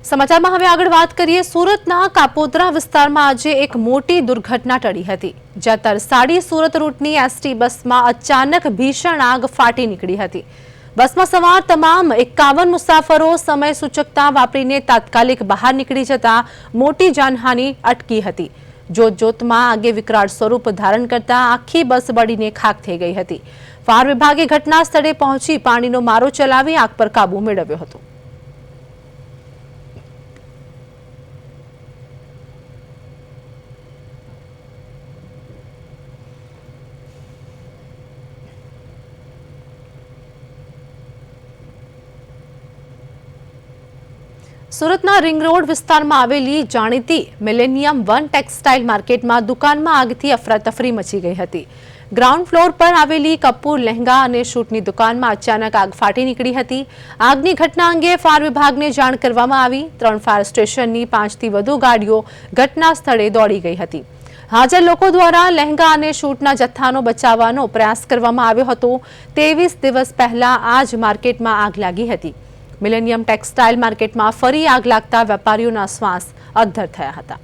સમાચારમાં હવે આગળ વાત કરીએ। સુરતના કાપોદ્રા વિસ્તારમાં આજે એક મોટી દુર્ઘટના ટળી હતી, જ્યાં તરસાડી સુરત રૂટની એસટી બસમાં અચાનક ભીષણ આગ ફાટી નીકળી હતી। બસમાં સવાર તમામ 51 મુસાફરો સમય સૂચકતા વાપરીને તાત્કાલિક બહાર નીકળી જતા મોટી જાનહાનિ અટકી હતી। જોતજોતમાં આગે વિકરાળ સ્વરૂપ ધારણ કરતા આખી બસ બળીને ખાખ થઈ ગઈ હતી। ફાયર વિભાગે ઘટના સ્થળે પહોંચી પાણીનો મારો ચલાવી આગ પર કાબુ મેળવ્યો હતો। સુરતના રિંગ રોડ વિસ્તારમાં આવેલી જાણીતી મિલેનિયમ 1 ટેક્સટાઇલ માર્કેટમાં દુકાનમાં આગથી અફરાતફરી મચી ગઈ હતી। ગ્રાઉન્ડ ફ્લોર પર આવેલી કપૂર લહેંગા અને શૂટની દુકાનમાં અચાનક આગ ફાટી નીકળી હતી। આગની ઘટના અંગે ફાયર વિભાગને જાણ કરવામાં આવી। 3 ફાયર સ્ટેશનની 5થી વધુ ગાડીઓ ઘટના સ્થળે દોડી ગઈ હતી। હાજર લોકો દ્વારા લહેંગા અને શૂટના જથ્થાનો બચાવવાનો પ્રયાસ કરવામાં આવ્યો હતો। 23 દિવસ પહેલા આ જ માર્કેટમાં આગ લાગી હતી। મિલેનિયમ ટેક્સટાઇલ માર્કેટમાં ફરી આગ લાગતા વેપારીઓના શ્વાસ અદ્ધર થયા હતા।